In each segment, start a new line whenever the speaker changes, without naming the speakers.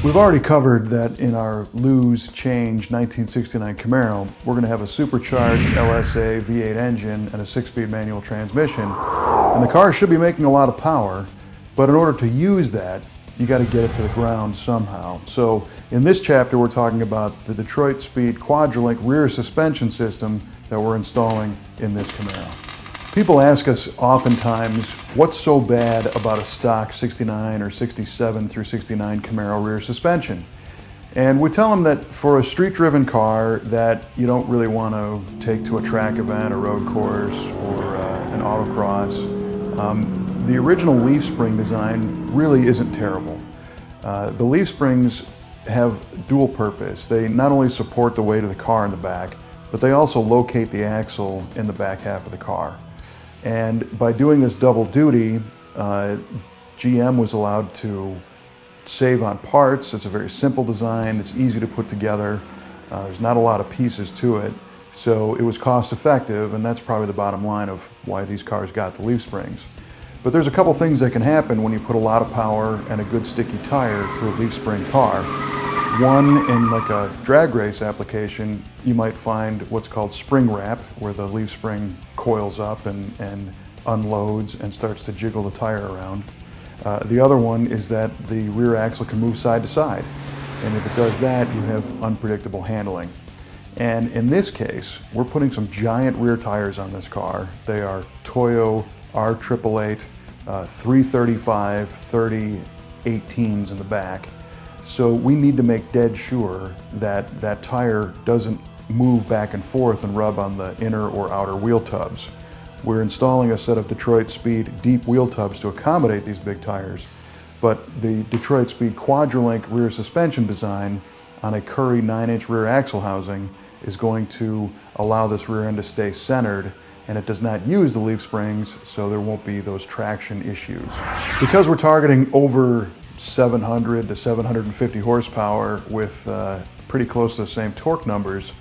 We've already covered that in our lose change 1969 Camaro, we're going to have a supercharged LSA V8 engine and a 6-speed manual transmission. And the car should be making a lot of power, but in order to use that, you got to get it to the ground somehow. So in this chapter, we're talking about the Detroit Speed QUADRALink rear suspension system that we're installing in this Camaro. People ask us oftentimes, what's so bad about a stock 69 or 67 through 69 Camaro rear suspension? And we tell them that for a street-driven car that you don't really want to take to a track event, a road course, or an autocross, the original leaf spring design really isn't terrible. The leaf springs have dual purpose. They not only support the weight of the car in the back, but they also locate the axle in the back half of the car. And by doing this double duty, GM was allowed to save on parts. It's a very simple design. It's easy to put together. There's not a lot of pieces to it. So it was cost effective, and that's probably the bottom line of why these cars got the leaf springs. But there's a couple things that can happen when you put a lot of power and a good sticky tire to a leaf spring car. One, in like a drag race application, you might find what's called spring wrap, where the leaf spring coils up and unloads and starts to jiggle the tire around. The other one is that the rear axle can move side to side. And if it does that, you have unpredictable handling. And in this case, we're putting some giant rear tires on this car. They are Toyo R888, 335, 30, 18s in the back. So we need to make dead sure that that tire doesn't move back and forth and rub on the inner or outer wheel tubs. We're installing a set of Detroit Speed deep wheel tubs to accommodate these big tires, but the Detroit Speed QUADRALink rear suspension design on a Currie 9-inch rear axle housing is going to allow this rear end to stay centered, and it does not use the leaf springs, so there won't be those traction issues. Because we're targeting over 700 to 750 horsepower with pretty close to the same torque numbers,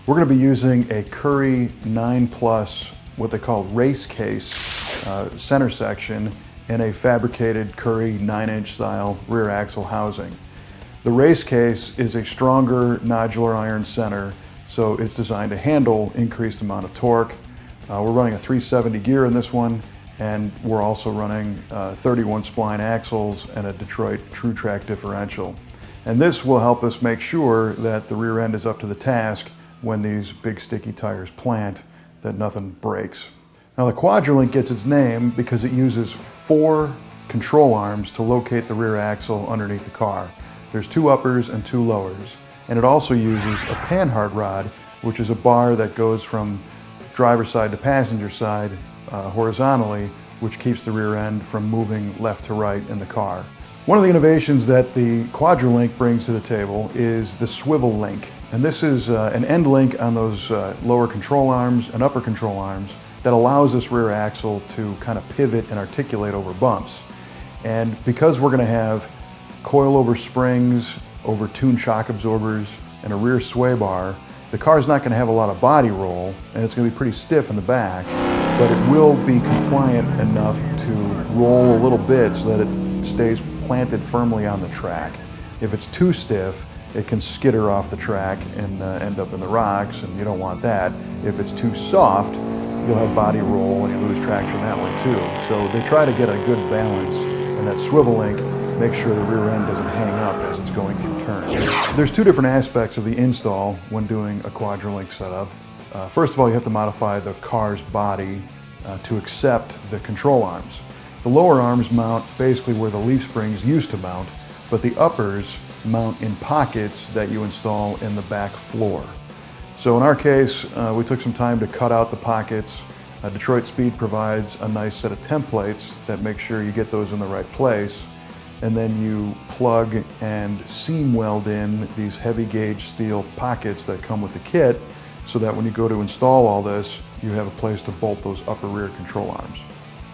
we're going to be using a Currie 9 Plus, what they call race case center section, and a fabricated Currie 9-inch style rear axle housing. The race case is a stronger nodular iron center, so it's designed to handle increased amount of torque. We're running a 370 gear in this one, and we're also running 31 spline axles and a Detroit True Track differential. And this will help us make sure that the rear end is up to the task when these big sticky tires plant, that nothing breaks. Now the QUADRALink gets its name because it uses 4 control arms to locate the rear axle underneath the car. There's 2 uppers and 2 lowers. And it also uses a panhard rod, which is a bar that goes from driver's side to passenger side horizontally, which keeps the rear end from moving left to right in the car. One of the innovations that the QUADRALink brings to the table is the swivel link. And this is an end link on those lower control arms and upper control arms that allows this rear axle to kind of pivot and articulate over bumps. And because we're going to have coilover springs, over-tuned shock absorbers, and a rear sway bar, the car's not going to have a lot of body roll, and it's going to be pretty stiff in the back, but it will be compliant enough to roll a little bit so that it stays planted firmly on the track. If it's too stiff, it can skitter off the track and end up in the rocks, and you don't want that. If it's too soft, you'll have body roll and you lose traction that way too. So they try to get a good balance, and that swivel link makes sure the rear end doesn't hang up as it's going through turns. There's 2 different aspects of the install when doing a QUADRALink setup. First of all, you have to modify the car's body to accept the control arms. The lower arms mount basically where the leaf springs used to mount, but the uppers mount in pockets that you install in the back floor. So in our case, we took some time to cut out the pockets. Detroit Speed provides a nice set of templates that make sure you get those in the right place. And then you plug and seam weld in these heavy gauge steel pockets that come with the kit, so that when you go to install all this, you have a place to bolt those upper rear control arms.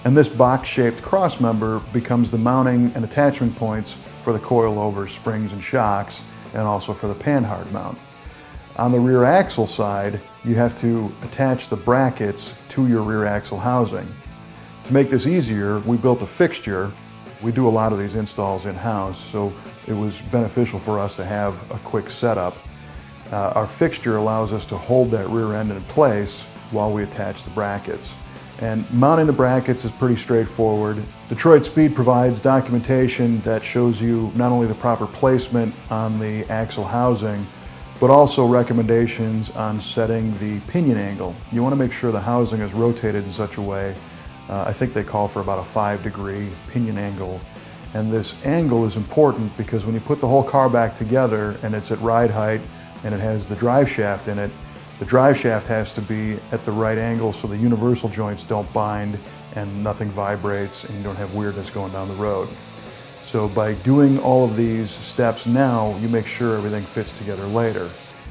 And this box-shaped cross member becomes the mounting and attachment points for the coilover springs and shocks, and also for the panhard mount. On the rear axle side, you have to attach the brackets to your rear axle housing. To make this easier, we built a fixture We do a lot of these installs in-house, so it was beneficial for us to have a quick setup. Our fixture allows us to hold that rear end in place while we attach the brackets. And mounting the brackets is pretty straightforward. Detroit Speed provides documentation that shows you not only the proper placement on the axle housing, but also recommendations on setting the pinion angle. You want to make sure the housing is rotated in such a way, I think they call for about a 5-degree pinion angle. And this angle is important because when you put the whole car back together and it's at ride height and it has the drive shaft in it, the drive shaft has to be at the right angle so the universal joints don't bind and nothing vibrates and you don't have weirdness going down the road. So by doing all of these steps now, you make sure everything fits together later.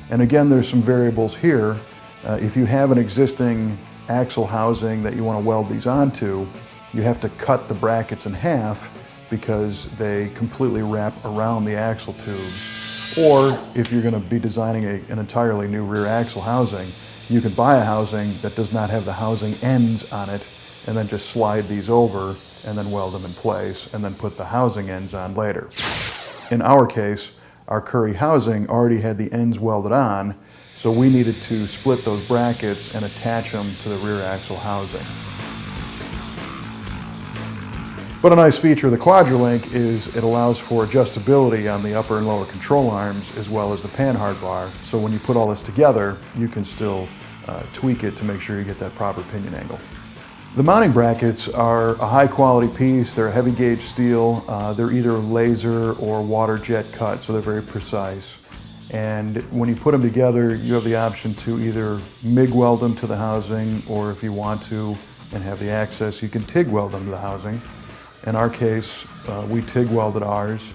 And again, there's some variables here. If you have an existing axle housing that you want to weld these onto, you have to cut the brackets in half because they completely wrap around the axle tubes. Or if you're going to be designing an entirely new rear axle housing, you can buy a housing that does not have the housing ends on it and then just slide these over and then weld them in place and then put the housing ends on later. In our case, our Currie housing already had the ends welded on, so we needed to split those brackets and attach them to the rear axle housing. But a nice feature of the QUADRALink is it allows for adjustability on the upper and lower control arms as well as the panhard bar. So when you put all this together, you can still tweak it to make sure you get that proper pinion angle. The mounting brackets are a high quality piece. They're heavy gauge steel. They're either laser or water jet cut, so they're very precise. And when you put them together, you have the option to either MIG weld them to the housing, or if you want to and have the access, you can TIG weld them to the housing. In our case, we TIG welded ours.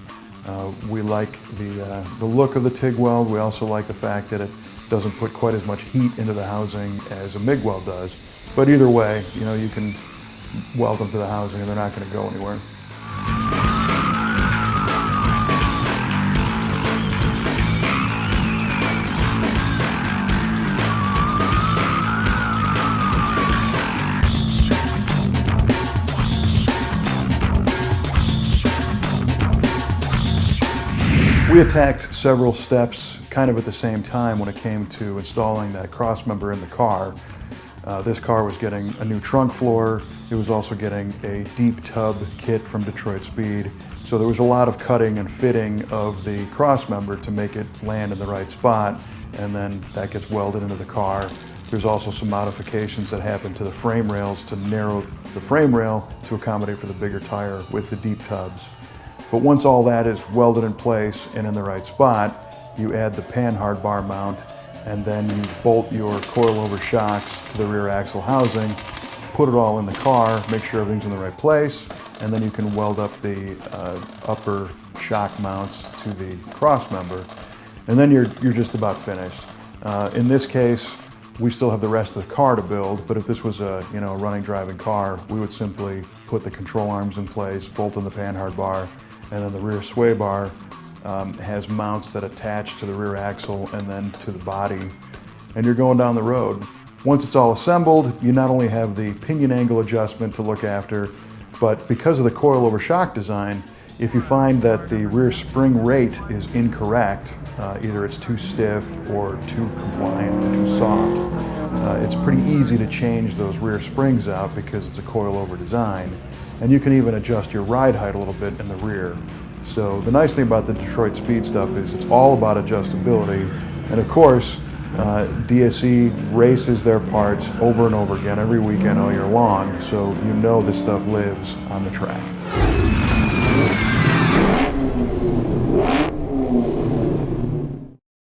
We like the look of the TIG weld. We also like the fact that it doesn't put quite as much heat into the housing as a MIG weld does. But either way, you know, you can weld them to the housing and they're not going to go anywhere. We attacked several steps kind of at the same time when it came to installing that cross member in the car. This car was getting a new trunk floor. It was also getting a deep tub kit from Detroit Speed. So there was a lot of cutting and fitting of the cross member to make it land in the right spot, and then that gets welded into the car. There's also some modifications that happen to the frame rails to narrow the frame rail to accommodate for the bigger tire with the deep tubs. But once all that is welded in place and in the right spot, you add the panhard bar mount, and then you bolt your coilover shocks to the rear axle housing, put it all in the car, make sure everything's in the right place, and then you can weld up the upper shock mounts to the cross member, and then you're just about finished. In this case, we still have the rest of the car to build, but if this was a running, driving car, we would simply put the control arms in place, bolt in the panhard bar, and then the rear sway bar has mounts that attach to the rear axle and then to the body, and you're going down the road. Once it's all assembled, you not only have the pinion angle adjustment to look after, but because of the coilover shock design, if you find that the rear spring rate is incorrect, either it's too stiff or too compliant or too soft, it's pretty easy to change those rear springs out because it's a coilover design. And you can even adjust your ride height a little bit in the rear. So the nice thing about the Detroit Speed stuff is it's all about adjustability. And of course, DSE races their parts over and over again every weekend all year long, so you know this stuff lives on the track.